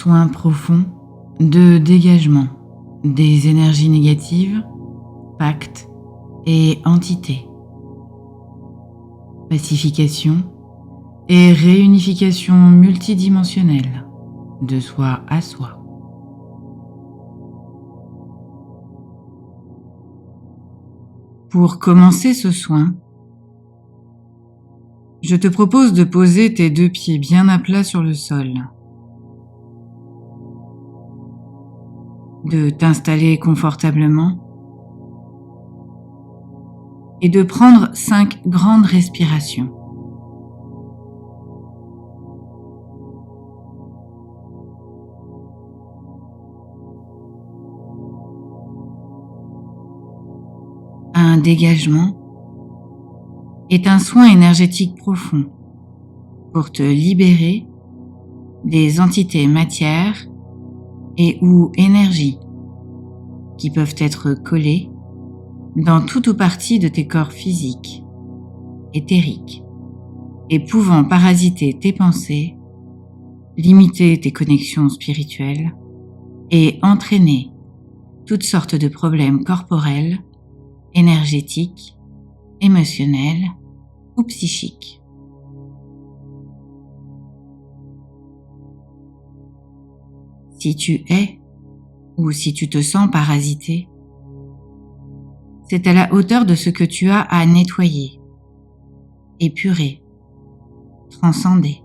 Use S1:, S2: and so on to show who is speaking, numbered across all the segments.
S1: soin profond de dégagement des énergies négatives, pactes et entités. Pacification et réunification multidimensionnelle de soi à soi. Pour commencer ce soin, je te propose de poser tes 2 pieds bien à plat sur le sol, de t'installer confortablement et de prendre 5 grandes respirations. Un dégagement est un soin énergétique profond pour te libérer des entités matière et ou énergie qui peuvent être collées dans tout ou partie de tes corps physiques, éthériques, et pouvant parasiter tes pensées, limiter tes connexions spirituelles et entraîner toutes sortes de problèmes corporels, énergétiques, émotionnels ou psychiques. Si tu es ou si tu te sens parasité, c'est à la hauteur de ce que tu as à nettoyer, épurer, transcender,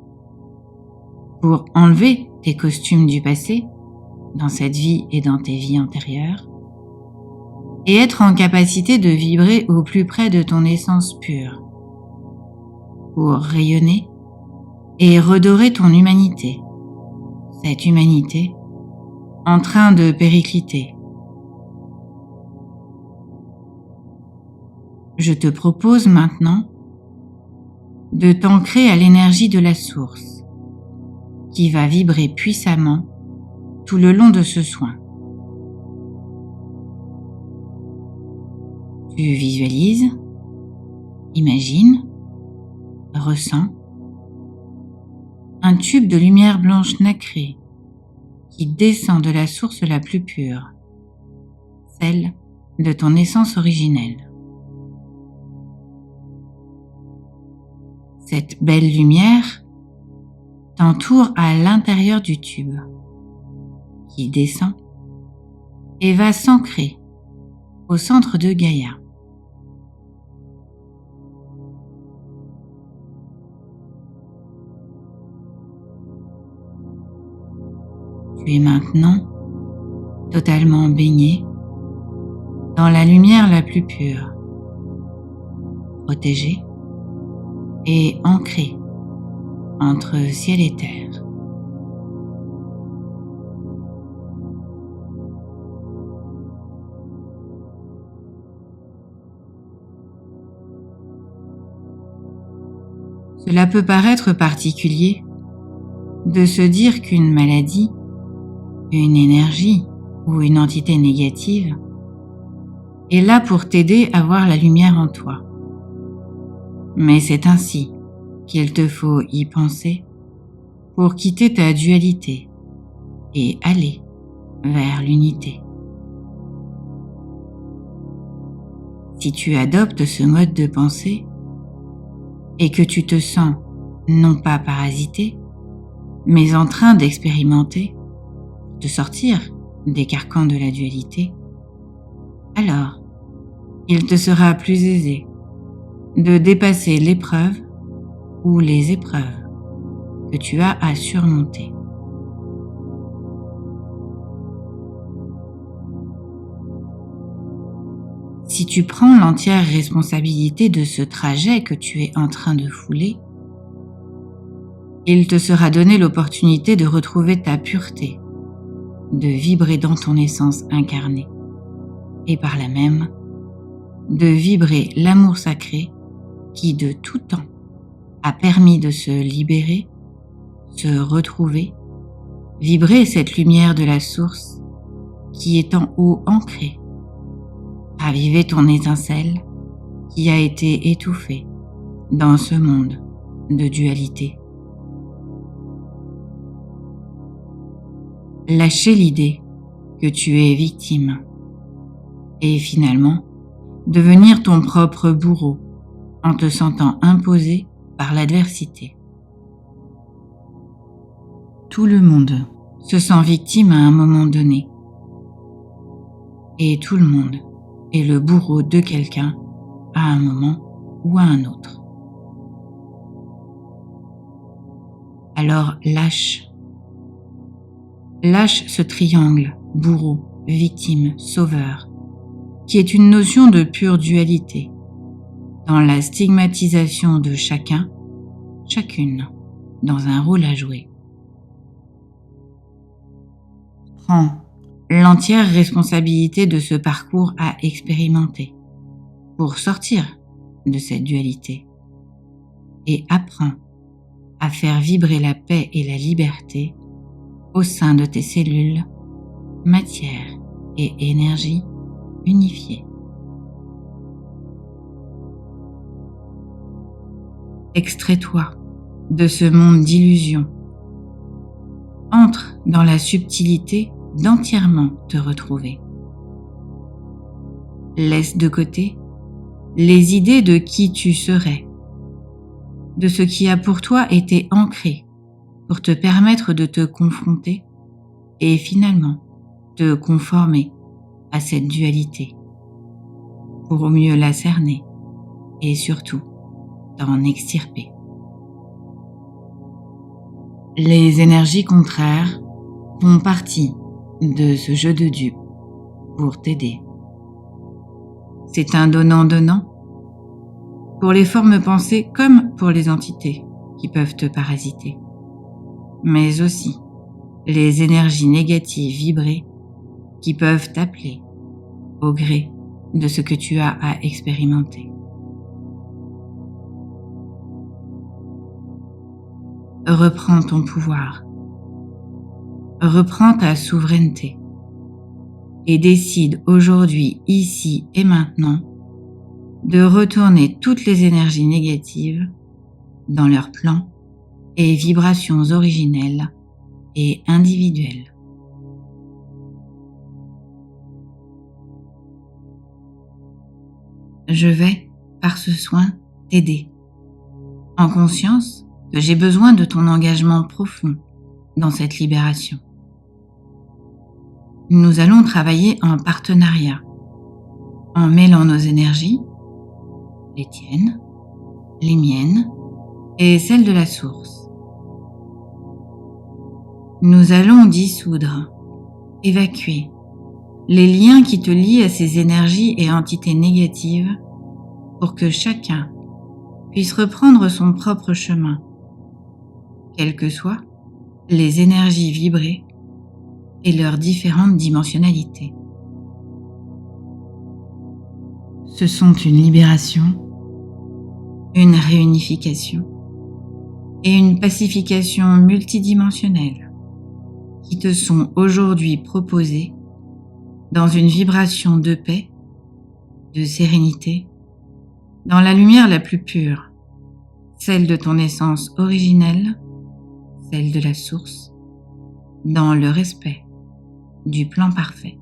S1: pour enlever tes costumes du passé, dans cette vie et dans tes vies antérieures, et être en capacité de vibrer au plus près de ton essence pure, pour rayonner et redorer ton humanité, cette humanité en train de péricliter. Je te propose maintenant de t'ancrer à l'énergie de la source, qui va vibrer puissamment tout le long de ce soin. Tu visualises, imagines, ressens un tube de lumière blanche nacrée qui descend de la source la plus pure, celle de ton essence originelle. Cette belle lumière t'entoure à l'intérieur du tube, qui descend et va s'ancrer au centre de Gaïa. Tu es maintenant totalement baigné dans la lumière la plus pure, protégé et ancré entre ciel et terre. Cela peut paraître particulier de se dire qu'une maladie, une énergie ou une entité négative est là pour t'aider à voir la lumière en toi. Mais c'est ainsi qu'il te faut y penser pour quitter ta dualité et aller vers l'unité. Si tu adoptes ce mode de pensée et que tu te sens non pas parasité, mais en train d'expérimenter, de sortir des carcans de la dualité, alors il te sera plus aisé de dépasser l'épreuve ou les épreuves que tu as à surmonter. Si tu prends l'entière responsabilité de ce trajet que tu es en train de fouler, il te sera donné l'opportunité de retrouver ta pureté, de vibrer dans ton essence incarnée et par là même de vibrer l'amour sacré qui de tout temps a permis de se libérer, se retrouver, vibrer cette lumière de la source qui est en haut ancrée, raviver ton étincelle qui a été étouffée dans ce monde de dualité. lâcher l'idée que tu es victime et finalement devenir ton propre bourreau en te sentant imposé par l'adversité. Tout le monde se sent victime à un moment donné et tout le monde est le bourreau de quelqu'un à un moment ou à un autre. Alors lâche ce triangle bourreau, victime, sauveur, qui est une notion de pure dualité, dans la stigmatisation de chacun, chacune, dans un rôle à jouer. Prends l'entière responsabilité de ce parcours à expérimenter pour sortir de cette dualité et apprends à faire vibrer la paix et la liberté au sein de tes cellules, matière et énergie unifiées. Extrais-toi de ce monde d'illusions. Entre dans la subtilité d'entièrement te retrouver. Laisse de côté les idées de qui tu serais, de ce qui a pour toi été ancré pour te permettre de te confronter et finalement te conformer à cette dualité pour au mieux la cerner et surtout t'en extirper. Les énergies contraires font partie de ce jeu de dupes pour t'aider. C'est un donnant-donnant pour les formes pensées comme pour les entités qui peuvent te parasiter, mais aussi les énergies négatives vibrées qui peuvent t'appeler au gré de ce que tu as à expérimenter. Reprends ton pouvoir, reprends ta souveraineté et décide aujourd'hui, ici et maintenant, de retourner toutes les énergies négatives dans leurs plans et vibrations originelles et individuelles. Je vais, par ce soin, t'aider, en conscience que j'ai besoin de ton engagement profond dans cette libération. Nous allons travailler en partenariat, en mêlant nos énergies, les tiennes, les miennes et celles de la source. Nous allons dissoudre, évacuer les liens qui te lient à ces énergies et entités négatives pour que chacun puisse reprendre son propre chemin, quelles que soient les énergies vibrées et leurs différentes dimensionnalités. Ce sont une libération, une réunification et une pacification multidimensionnelle qui te sont aujourd'hui proposées dans une vibration de paix, de sérénité, dans la lumière la plus pure, celle de ton essence originelle, celle de la source, dans le respect du plan parfait.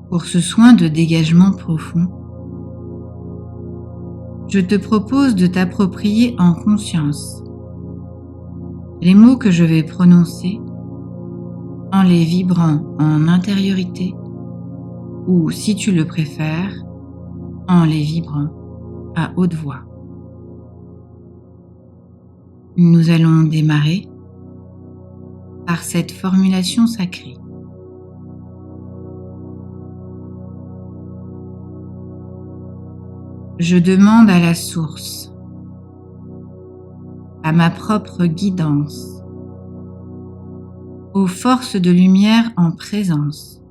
S1: Pour ce soin de dégagement profond, je te propose de t'approprier en conscience les mots que je vais prononcer en les vibrant en intériorité ou, si tu le préfères, en les vibrant à haute voix. Nous allons démarrer par cette formulation sacrée. Je demande à la source, à ma propre guidance, aux forces de lumière en présence,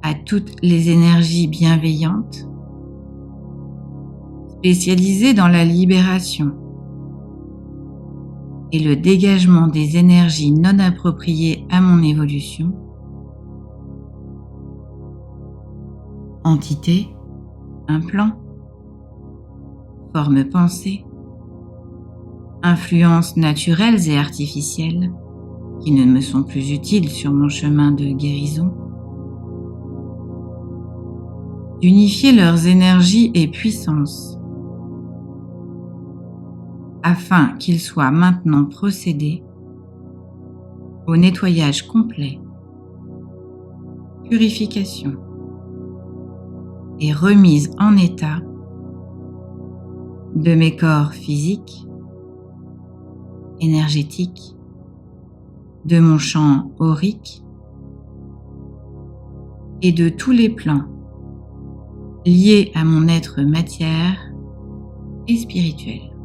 S1: à toutes les énergies bienveillantes, spécialisées dans la libération et le dégagement des énergies non appropriées à mon évolution. Entité, implant, forme pensée, influences naturelles et artificielles qui ne me sont plus utiles sur mon chemin de guérison. D'unifier leurs énergies et puissances afin qu'il soit maintenant procédé au nettoyage complet, purification et remise en état de mes corps physiques, énergétiques, de mon champ aurique et de tous les plans liés à mon être matière et spirituel.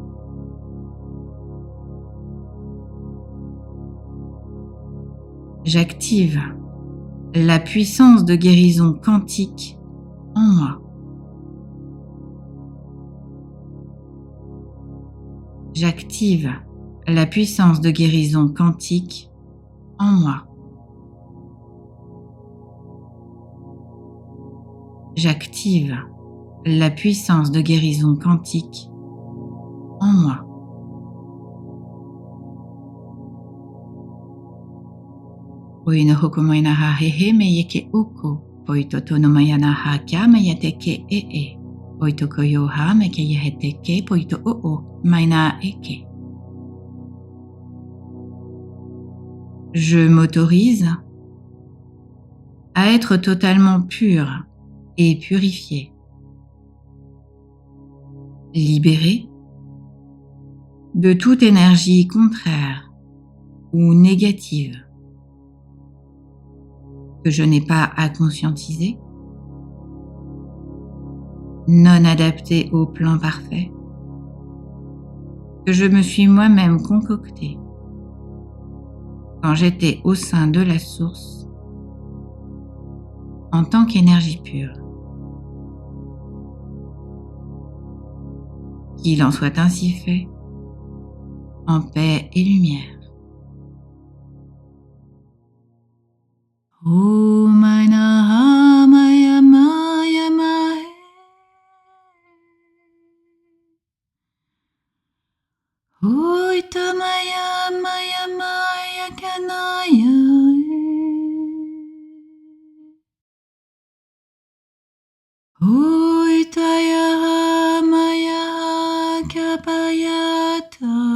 S1: J'active la puissance de guérison quantique en moi. J'active la puissance de guérison quantique en moi. J'active la puissance de guérison quantique en moi. Oino hokumoina ha hehe meyeke oko, poitoto no mayana ha kya mayateke e. Poitoko ha meke yeheteke poito o maina eke. Je m'autorise à être totalement pur et purifié, libéré de toute énergie contraire ou négative que je n'ai pas à conscientiser, non adaptée au plan parfait, que je me suis moi-même concocté quand j'étais au sein de la source en tant qu'énergie pure. Qu'il en soit ainsi fait, en paix et lumière. Oh Maina Maya Maya Maya Oh Ita Maya Maya Maya Kanaya Oh Ita Maya Kapayata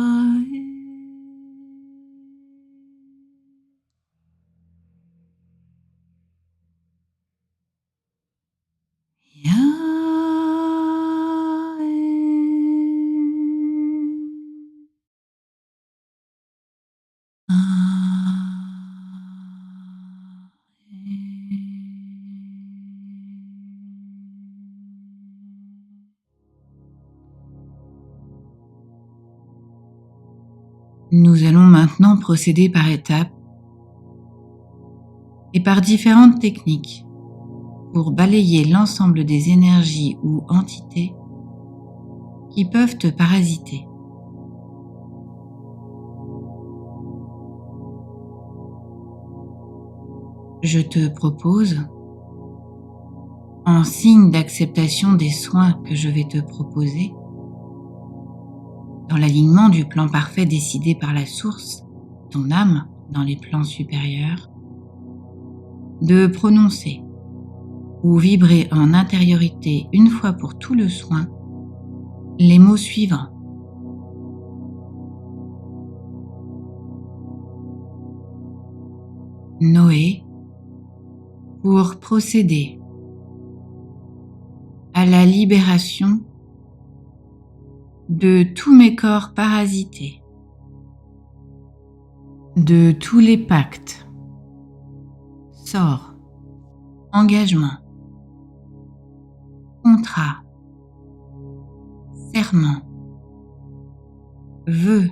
S1: Nous allons maintenant procéder par étapes et par différentes techniques pour balayer l'ensemble des énergies ou entités qui peuvent te parasiter. Je te propose, en signe d'acceptation des soins que je vais te proposer, dans l'alignement du plan parfait décidé par la source, ton âme dans les plans supérieurs, de prononcer ou vibrer en intériorité une fois pour tout le soin les mots suivants. Noé, pour procéder à la libération de tous mes corps parasités, de tous les pactes, sorts, engagements, contrats, serments, vœux,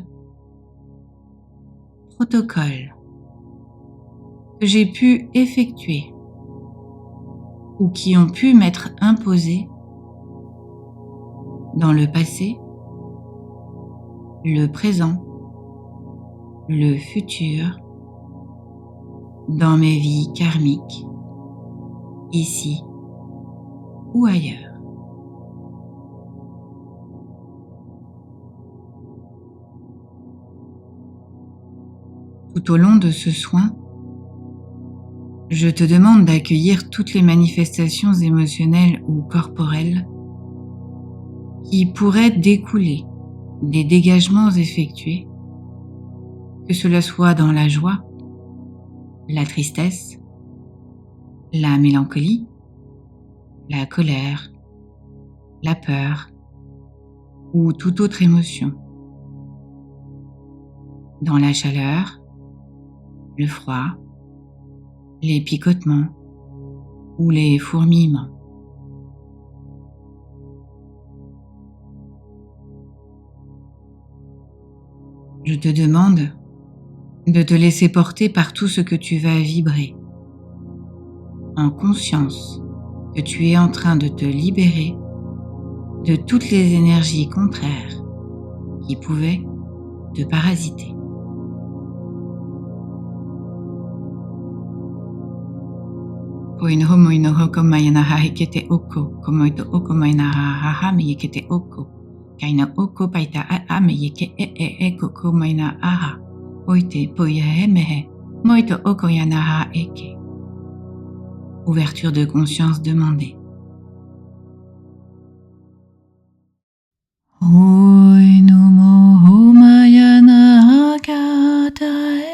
S1: protocoles que j'ai pu effectuer ou qui ont pu m'être imposés dans le passé, le présent le futur dans mes vies karmiques, ici ou ailleurs. Tout au long de ce soin, je te demande d'accueillir toutes les manifestations émotionnelles ou corporelles qui pourraient découler des dégagements effectués, que cela soit dans la joie, la tristesse, la mélancolie, la colère, la peur ou toute autre émotion, dans la chaleur, le froid, les picotements ou les fourmillements. Je te demande de te laisser porter par tout ce que tu vas vibrer, en conscience que tu es en train de te libérer de toutes les énergies contraires qui pouvaient te parasiter. Poinho moino ko mayana hahikete oko, komoito oko mayana haha meyekete oko, kaina oko paita a meyeke koko mayana aha, oite poya mehe, moito oko yana ha eke. Ouverture de conscience demandée. Oi no mo mayana hakata e.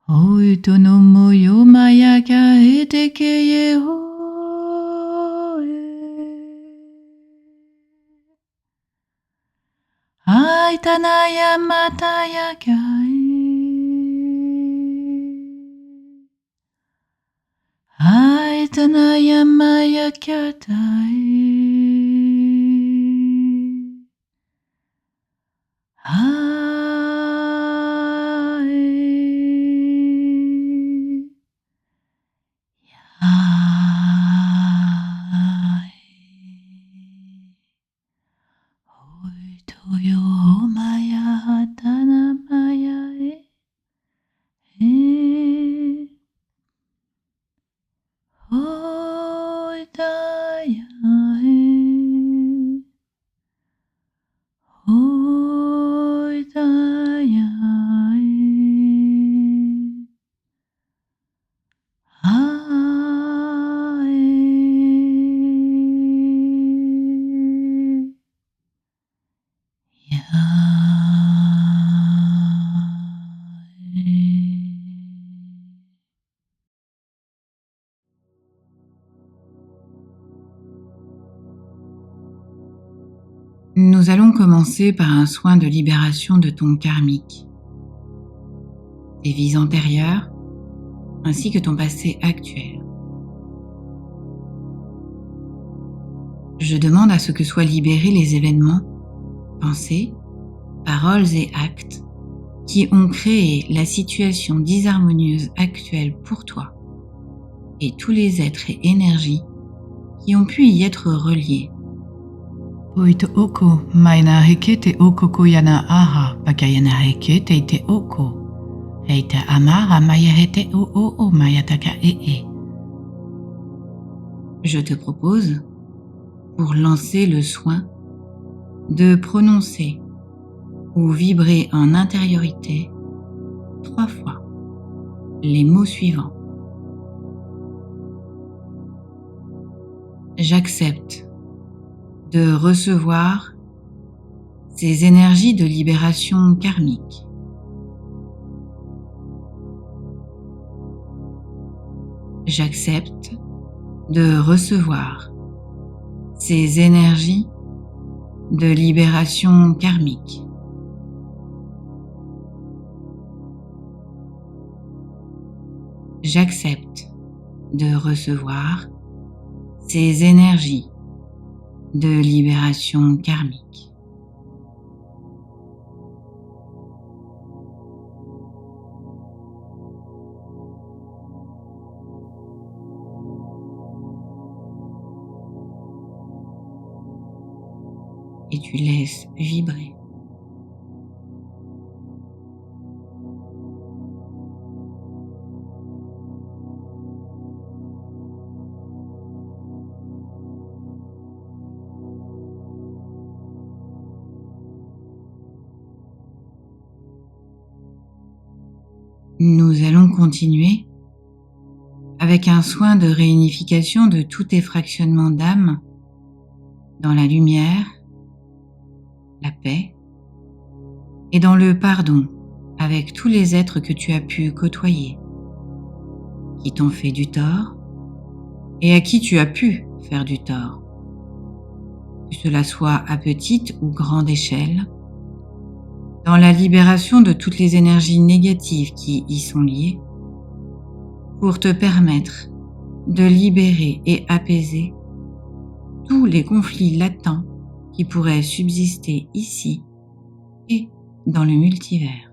S1: Oito no moyo mayaka eteke ho. Aitanaya mataya kai. Aitanaya maya kyatai. Nous allons commencer par un soin de libération de ton karmique, tes vies antérieures, ainsi que ton passé actuel. Je demande à ce que soient libérés les événements, pensées, paroles et actes qui ont créé la situation disharmonieuse actuelle pour toi et tous les êtres et énergies qui ont pu y être reliés. Poito oko maina hekete oko koyana aha bakayana hekete te oko heita amara maya hete o mayataka e. Je te propose, pour lancer le soin, de prononcer ou vibrer en intériorité 3 fois les mots suivants. J'accepte de recevoir ces énergies de libération karmique. J'accepte de recevoir ces énergies de libération karmique. J'accepte de recevoir ces énergies de libération karmique. Et tu laisses vibrer. Nous allons continuer avec un soin de réunification de tous tes fractionnements d'âme dans la lumière, la paix et dans le pardon avec tous les êtres que tu as pu côtoyer, qui t'ont fait du tort et à qui tu as pu faire du tort, que cela soit à petite ou grande échelle, dans la libération de toutes les énergies négatives qui y sont liées, pour te permettre de libérer et apaiser tous les conflits latents qui pourraient subsister ici et dans le multivers.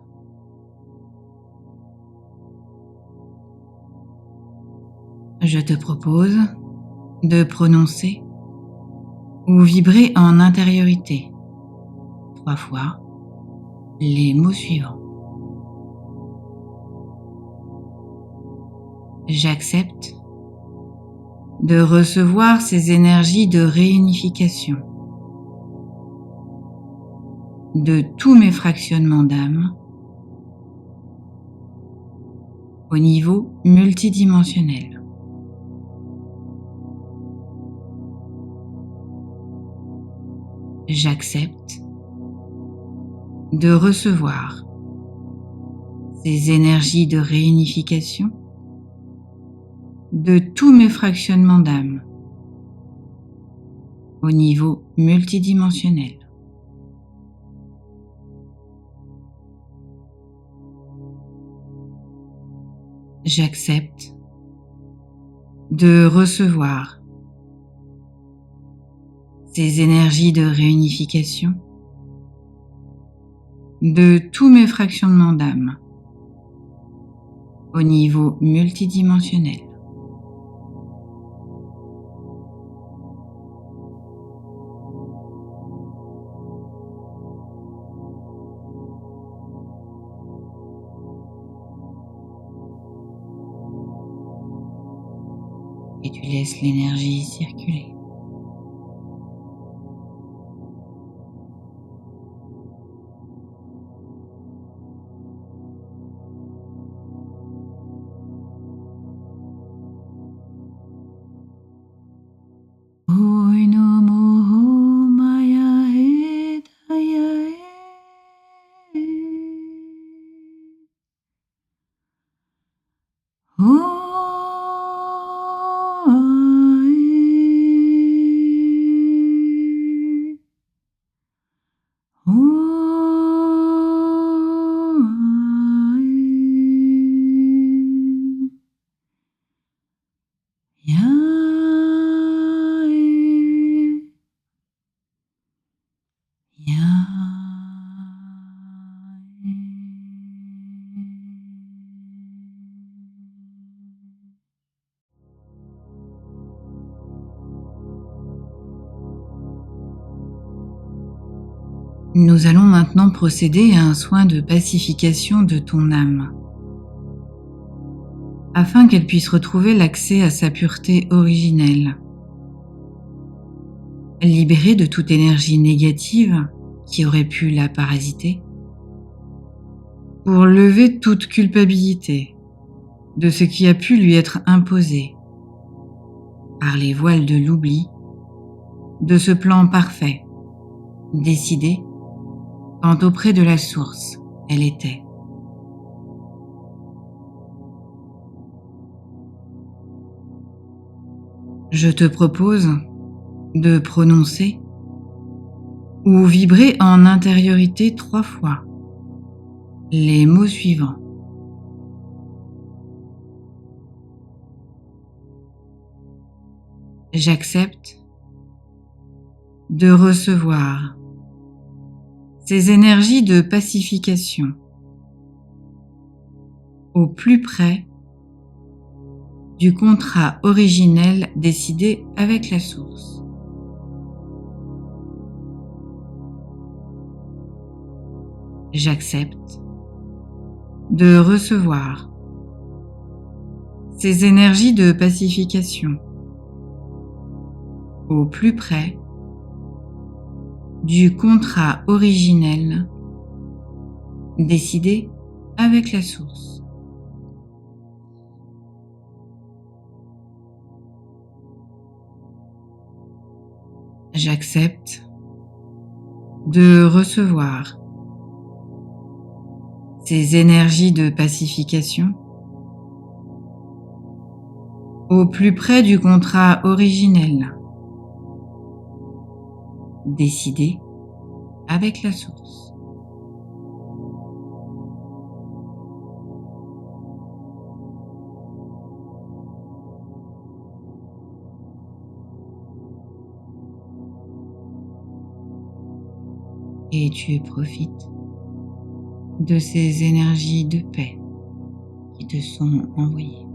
S1: Je te propose de prononcer ou vibrer en intériorité 3 fois les mots suivants. J'accepte de recevoir ces énergies de réunification de tous mes fractionnements d'âme au niveau multidimensionnel. J'accepte de recevoir ces énergies de réunification de tous mes fractionnements d'âme au niveau multidimensionnel. J'accepte de recevoir ces énergies de réunification de tous mes fractionnements d'âme au niveau multidimensionnel. Et tu laisses l'énergie circuler. Nous allons maintenant procéder à un soin de pacification de ton âme, afin qu'elle puisse retrouver l'accès à sa pureté originelle, libérée de toute énergie négative qui aurait pu la parasiter, pour lever toute culpabilité de ce qui a pu lui être imposé par les voiles de l'oubli de ce plan parfait, décidé quand auprès de la source elle était. Je te propose de prononcer ou vibrer en intériorité 3 fois les mots suivants. J'accepte de recevoir ces énergies de pacification au plus près du contrat originel décidé avec la source. J'accepte de recevoir ces énergies de pacification au plus près du contrat originel décidé avec la source. J'accepte de recevoir ces énergies de pacification au plus près du contrat originel décidé avec la source. Et tu profites de ces énergies de paix qui te sont envoyées.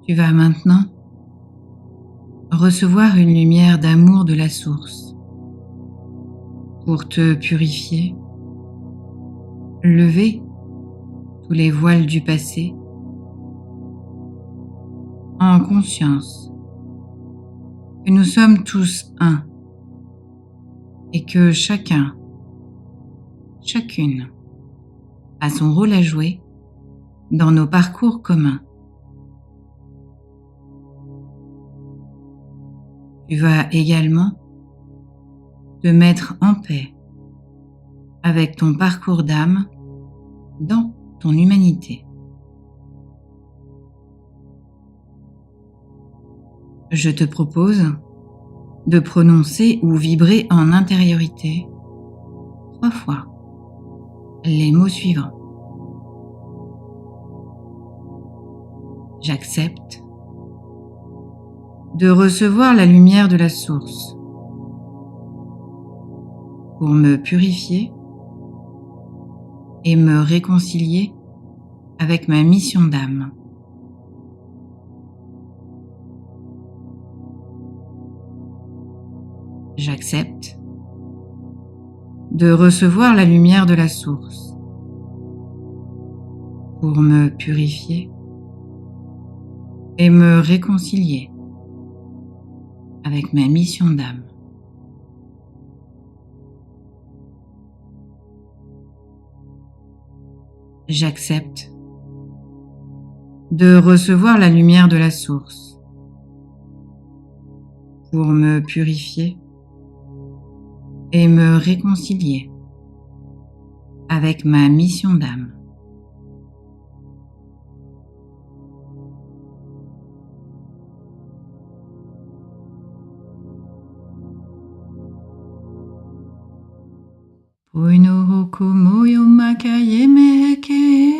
S1: Tu vas maintenant recevoir une lumière d'amour de la source pour te purifier, lever tous les voiles du passé en conscience que nous sommes tous un et que chacun, chacune a son rôle à jouer dans nos parcours communs. Tu vas également te mettre en paix avec ton parcours d'âme dans ton humanité. Je te propose de prononcer ou vibrer en intériorité 3 fois les mots suivants. J'accepte de recevoir la lumière de la source pour me purifier et me réconcilier avec ma mission d'âme. J'accepte de recevoir la lumière de la source pour me purifier et me réconcilier avec ma mission d'âme. J'accepte de recevoir la lumière de la source pour me purifier et me réconcilier avec ma mission d'âme. Oino hoko moyo makaye meke.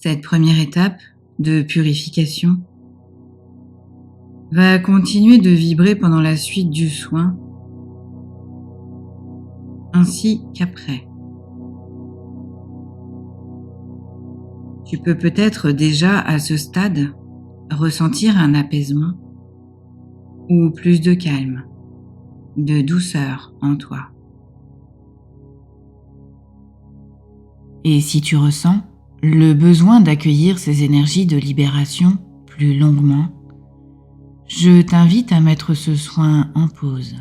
S1: Cette première étape de purification va continuer de vibrer pendant la suite du soin, ainsi qu'après. Tu peux peut-être déjà à ce stade ressentir un apaisement ou plus de calme, de douceur en toi. Et si tu ressens le besoin d'accueillir ces énergies de libération plus longuement, je t'invite à mettre ce soin en pause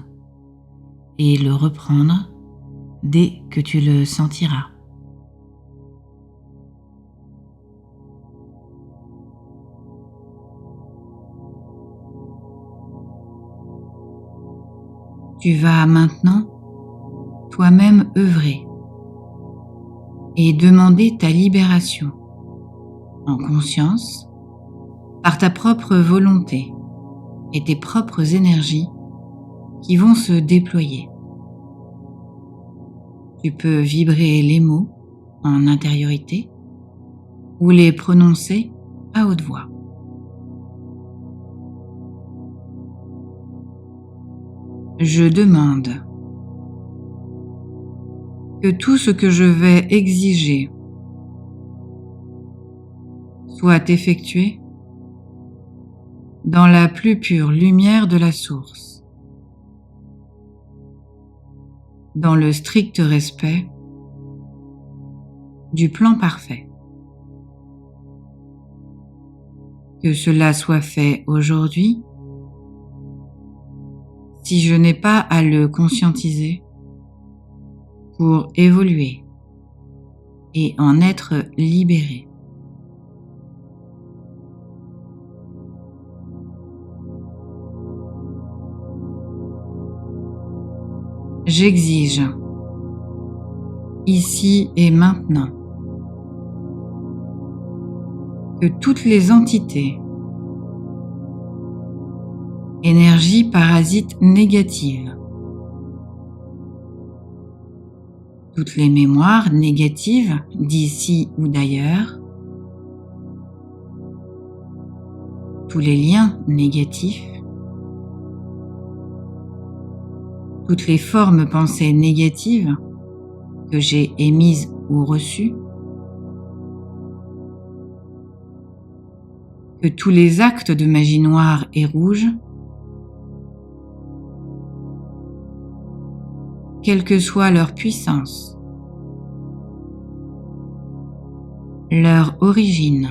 S1: et le reprendre dès que tu le sentiras. Tu vas maintenant toi-même œuvrer et demander ta libération en conscience par ta propre volonté et tes propres énergies qui vont se déployer. Tu peux vibrer les mots en intériorité ou les prononcer à haute voix. Je demande que tout ce que je vais exiger soit effectué dans la plus pure lumière de la source, dans le strict respect du plan parfait. Que cela soit fait aujourd'hui, si je n'ai pas à le conscientiser, pour évoluer et en être libéré. J'exige, ici et maintenant, que toutes les entités, énergies parasites négatives, toutes les mémoires négatives d'ici ou d'ailleurs, tous les liens négatifs, toutes les formes pensées négatives que j'ai émises ou reçues, que tous les actes de magie noire et rouge, quelle que soit leur puissance, leur origine,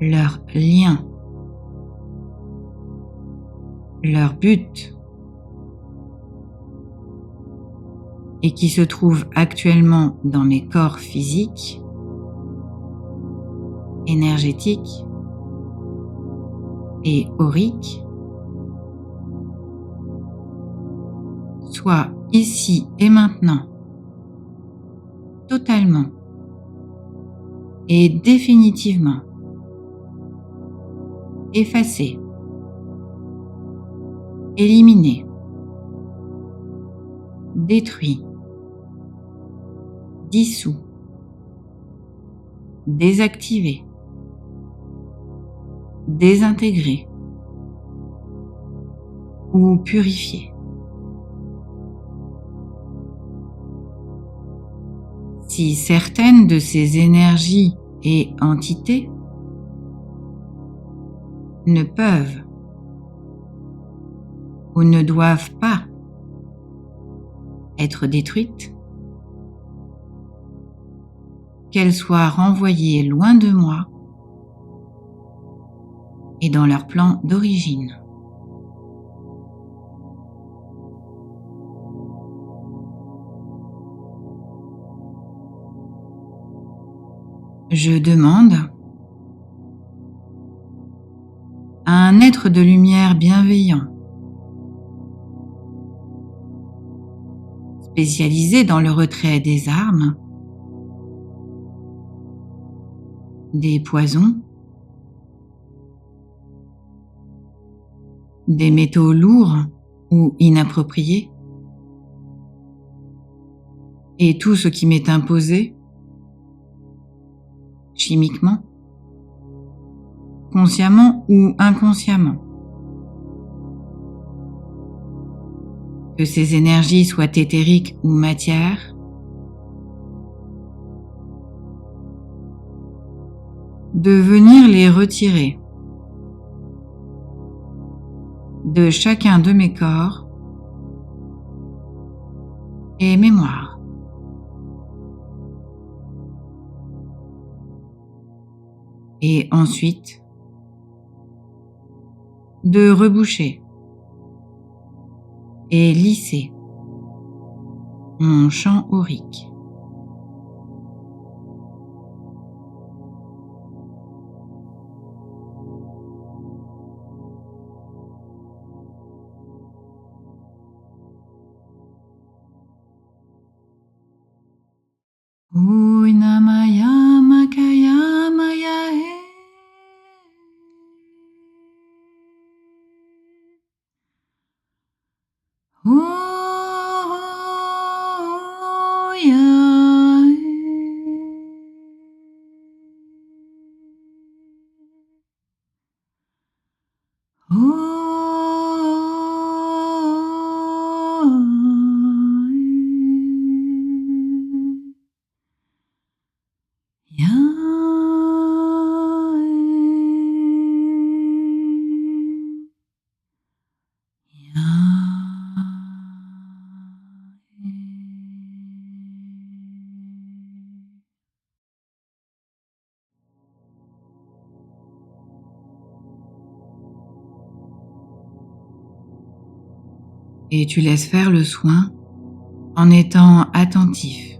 S1: leur lien, leur but, et qui se trouvent actuellement dans mes corps physiques, énergétiques et auriques, soit ici et maintenant, totalement et définitivement effacés, éliminés, détruits, dissous, désactivés, désintégrés ou purifiés. Si certaines de ces énergies et entités ne peuvent ou ne doivent pas être détruites, qu'elles soient renvoyées loin de moi et dans leur plan d'origine. Je demande à un être de lumière bienveillant, spécialisé dans le retrait des armes, des poisons, des métaux lourds ou inappropriés, et tout ce qui m'est imposé, chimiquement, consciemment ou inconsciemment. Que ces énergies soient éthériques ou matière, de venir les retirer de chacun de mes corps et mémoires. Et ensuite, de reboucher et lisser mon champ aurique. Uinamaya makaya maya he. Et tu laisses faire le soin en étant attentive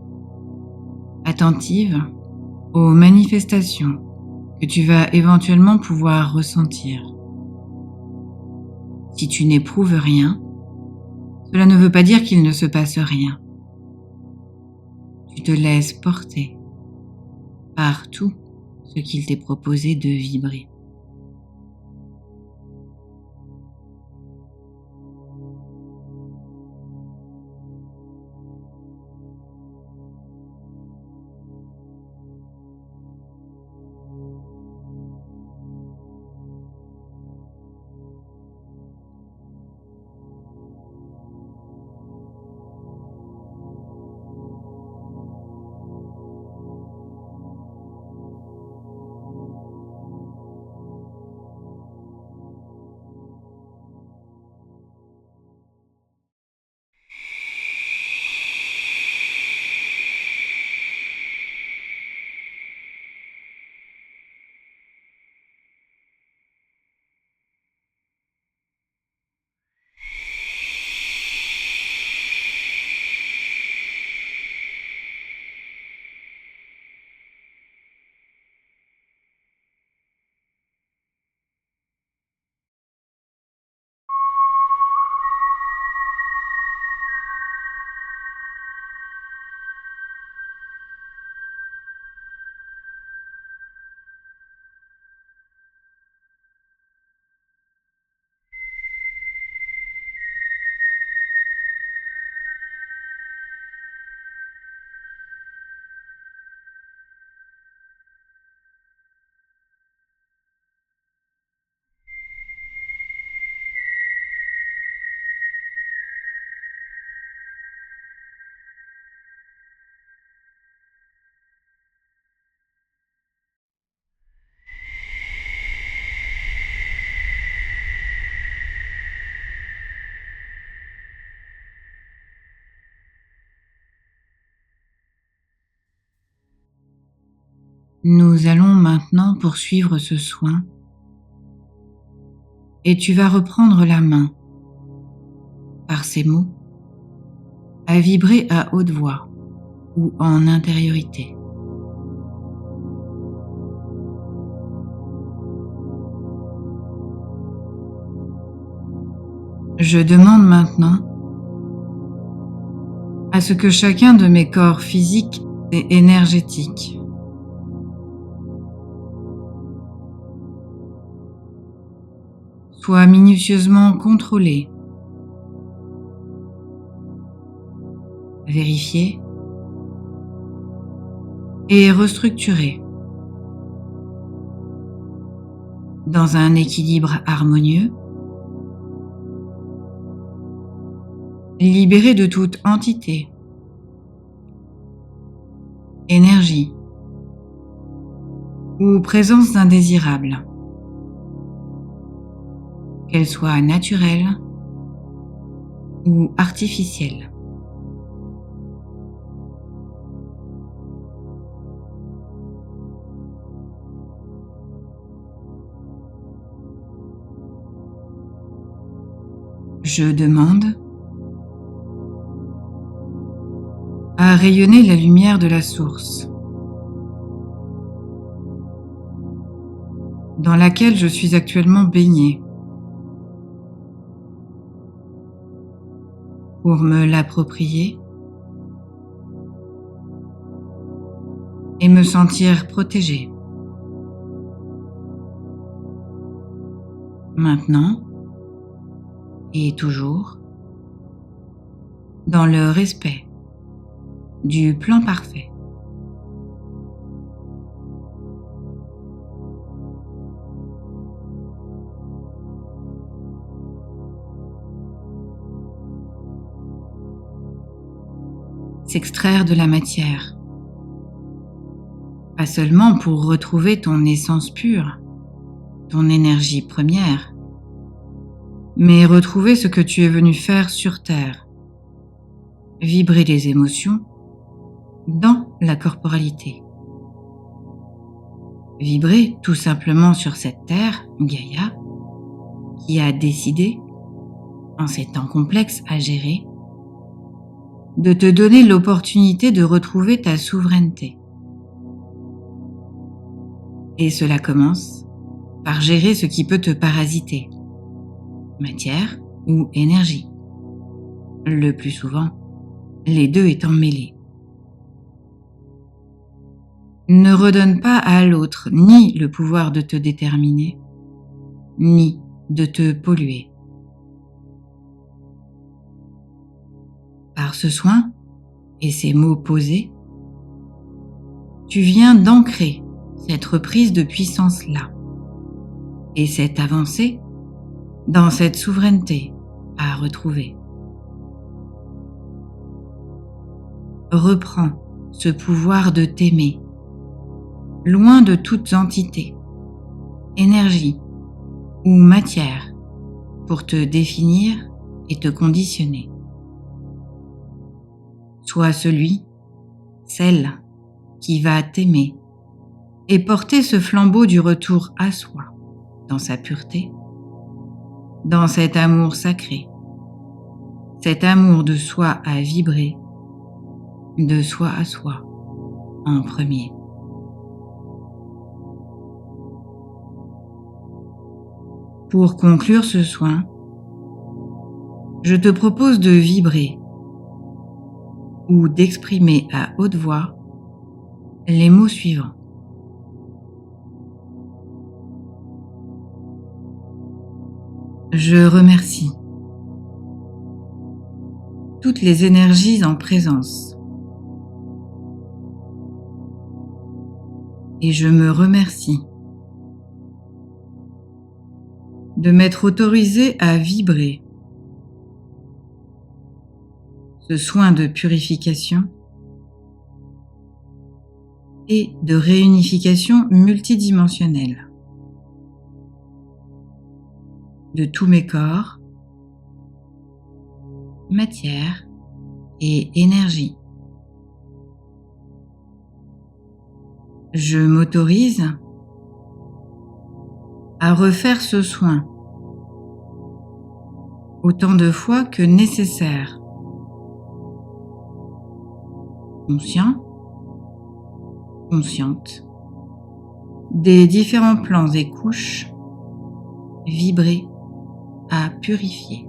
S1: aux manifestations que tu vas éventuellement pouvoir ressentir. Si tu n'éprouves rien, cela ne veut pas dire qu'il ne se passe rien. Tu te laisses porter par tout ce qu'il t'est proposé de vibrer. Nous allons maintenant poursuivre ce soin et tu vas reprendre la main, par ces mots, à vibrer à haute voix ou en intériorité. Je demande maintenant à ce que chacun de mes corps physiques et énergétiques soit minutieusement contrôlé, vérifié et restructuré dans un équilibre harmonieux, libéré de toute entité, énergie ou présence indésirable, qu'elle soit naturelle ou artificielle. Je demande à rayonner la lumière de la source dans laquelle je suis actuellement baignée pour me l'approprier et me sentir protégée. Maintenant et toujours, dans le respect du plan parfait. S'extraire de la matière, pas seulement pour retrouver ton essence pure, ton énergie première, mais retrouver ce que tu es venu faire sur Terre, vibrer les émotions dans la corporalité. Vibrer tout simplement sur cette Terre, Gaïa, qui a décidé, en ces temps complexes à gérer, de te donner l'opportunité de retrouver ta souveraineté. Et cela commence par gérer ce qui peut te parasiter, matière ou énergie. Le plus souvent, les deux étant mêlés. Ne redonne pas à l'autre ni le pouvoir de te déterminer, ni de te polluer. Par ce soin et ces mots posés, tu viens d'ancrer cette reprise de puissance-là et cette avancée dans cette souveraineté à retrouver. Reprends ce pouvoir de t'aimer, loin de toute entité, énergie ou matière pour te définir et te conditionner. Sois celui, celle qui va t'aimer et porter ce flambeau du retour à soi, dans sa pureté, dans cet amour sacré, cet amour de soi à vibrer, de soi à soi, en premier. Pour conclure ce soin, je te propose de vibrer ou d'exprimer à haute voix les mots suivants. Je remercie toutes les énergies en présence et je me remercie de m'être autorisé à vibrer ce soin de purification et de réunification multidimensionnelle de tous mes corps, matière et énergie. Je m'autorise à refaire ce soin autant de fois que nécessaire, conscient, consciente, des différents plans et couches vibrés à purifier.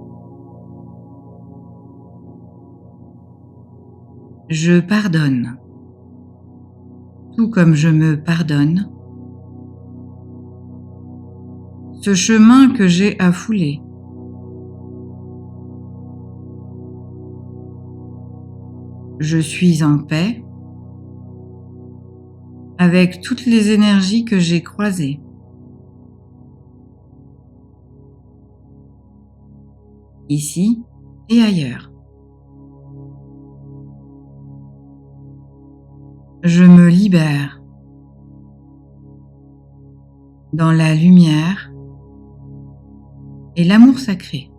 S1: Je pardonne, tout comme je me pardonne, ce chemin que j'ai à fouler. Je suis en paix avec toutes les énergies que j'ai croisées. Ici et ailleurs. Je me libère dans la lumière et l'amour sacré.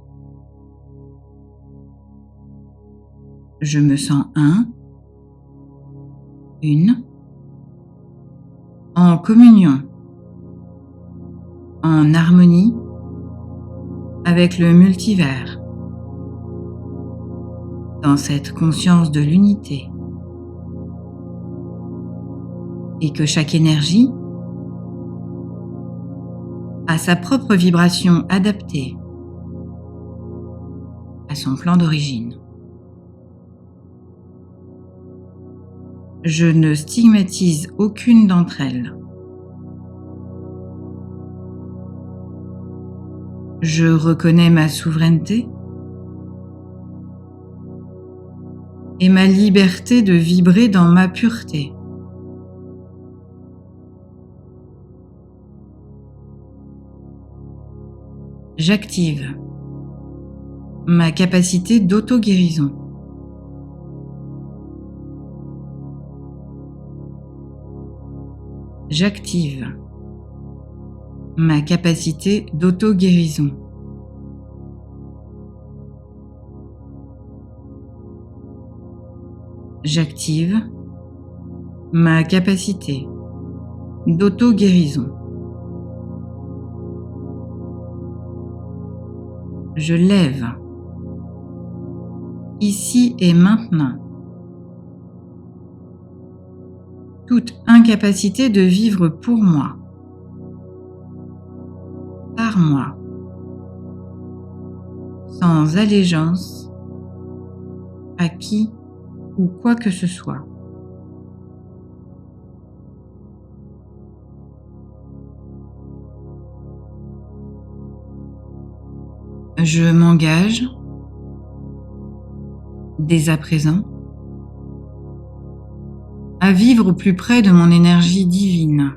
S1: Je me sens une, en communion, en harmonie avec le multivers, dans cette conscience de l'unité, et que chaque énergie a sa propre vibration adaptée à son plan d'origine. Je ne stigmatise aucune d'entre elles. Je reconnais ma souveraineté et ma liberté de vibrer dans ma pureté. J'active ma capacité d'auto-guérison. J'active ma capacité d'auto-guérison. J'active ma capacité d'auto-guérison. Je lève, ici et maintenant, toute incapacité de vivre pour moi, par moi, sans allégeance à qui ou quoi que ce soit. Je m'engage, dès à présent, à vivre au plus près de mon énergie divine,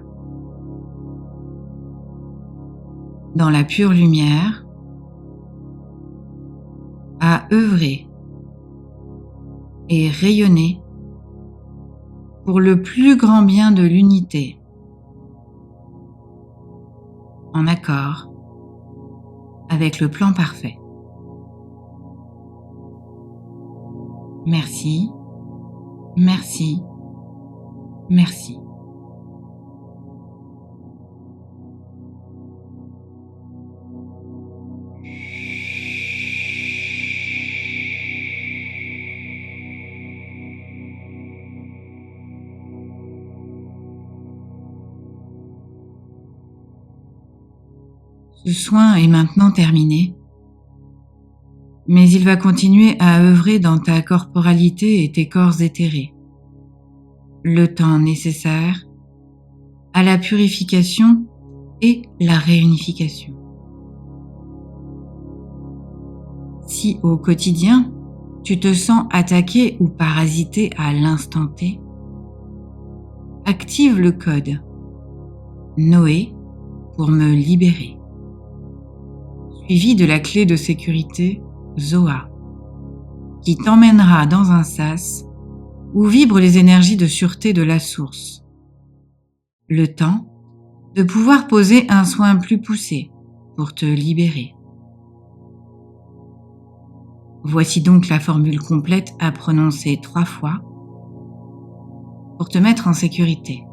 S1: dans la pure lumière, à œuvrer et rayonner pour le plus grand bien de l'unité, en accord avec le plan parfait. Merci, merci, merci. Ce soin est maintenant terminé, mais il va continuer à œuvrer dans ta corporalité et tes corps éthérés, le temps nécessaire à la purification et la réunification. Si au quotidien, tu te sens attaqué ou parasité à l'instant T, active le code Noé pour me libérer, suivi de la clé de sécurité Zoa, qui t'emmènera dans un sas où vibrent les énergies de sûreté de la source. Le temps de pouvoir poser un soin plus poussé pour te libérer. Voici donc la formule complète à prononcer 3 fois pour te mettre en sécurité.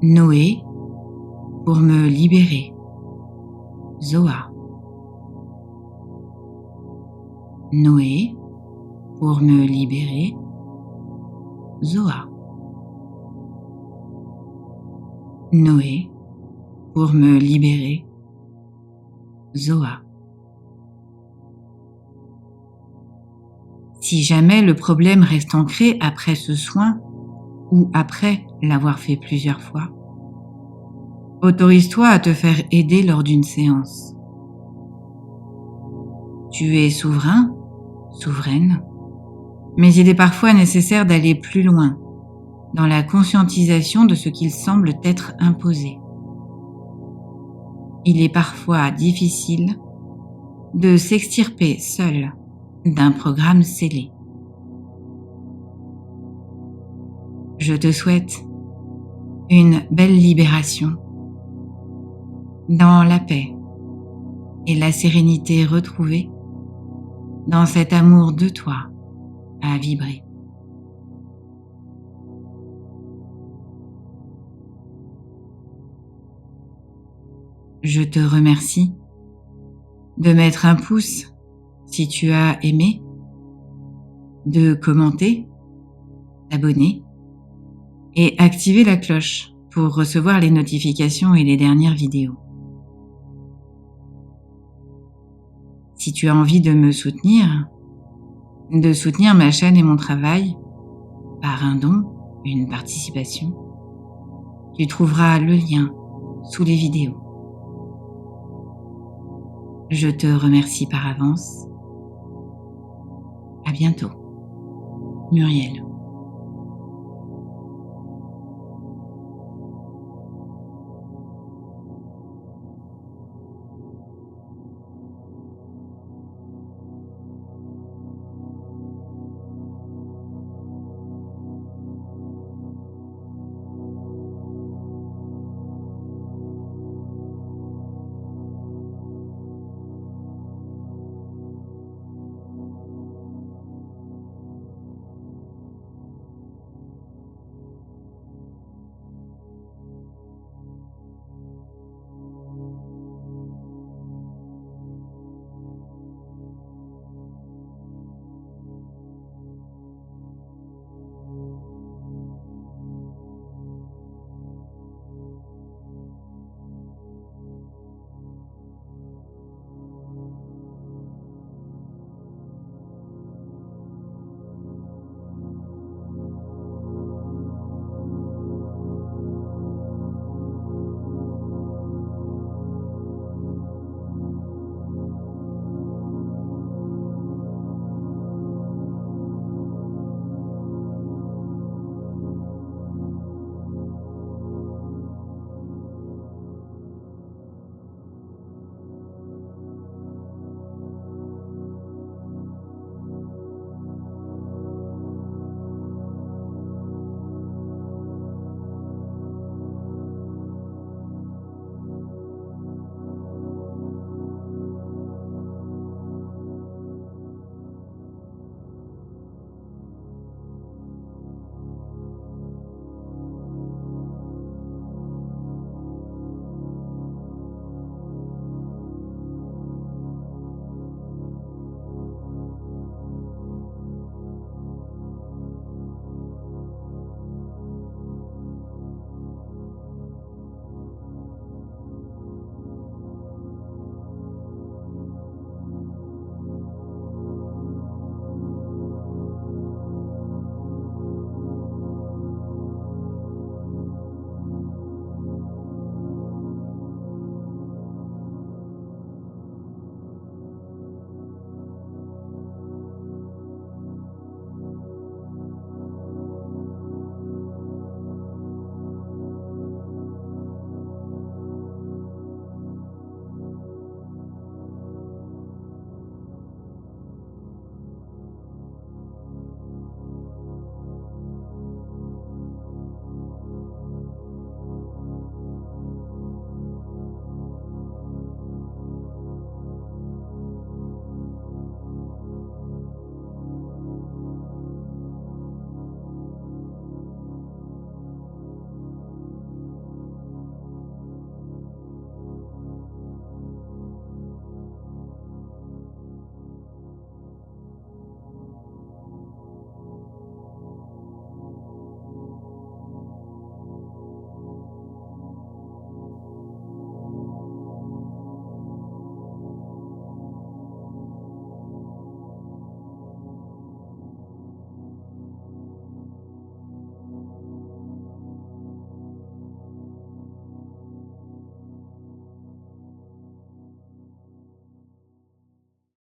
S1: Noé pour me libérer. Zoa. Noé pour me libérer. Zoa. Noé pour me libérer. Zoa. Si jamais le problème reste ancré après ce soin ou après l'avoir fait plusieurs fois, autorise-toi à te faire aider lors d'une séance. Tu es souverain, souveraine, mais il est parfois nécessaire d'aller plus loin dans la conscientisation de ce qu'il semble t'être imposé. Il est parfois difficile de s'extirper seul d'un programme scellé. Je te souhaite une belle libération dans la paix et la sérénité retrouvée dans cet amour de toi à vibrer. Je te remercie de mettre un pouce si tu as aimé, de commenter, t'abonner et activer la cloche pour recevoir les notifications et les dernières vidéos. Si tu as envie de me soutenir, de soutenir ma chaîne et mon travail par un don, une participation, tu trouveras le lien sous les vidéos. Je te remercie par avance. À bientôt. Muriel.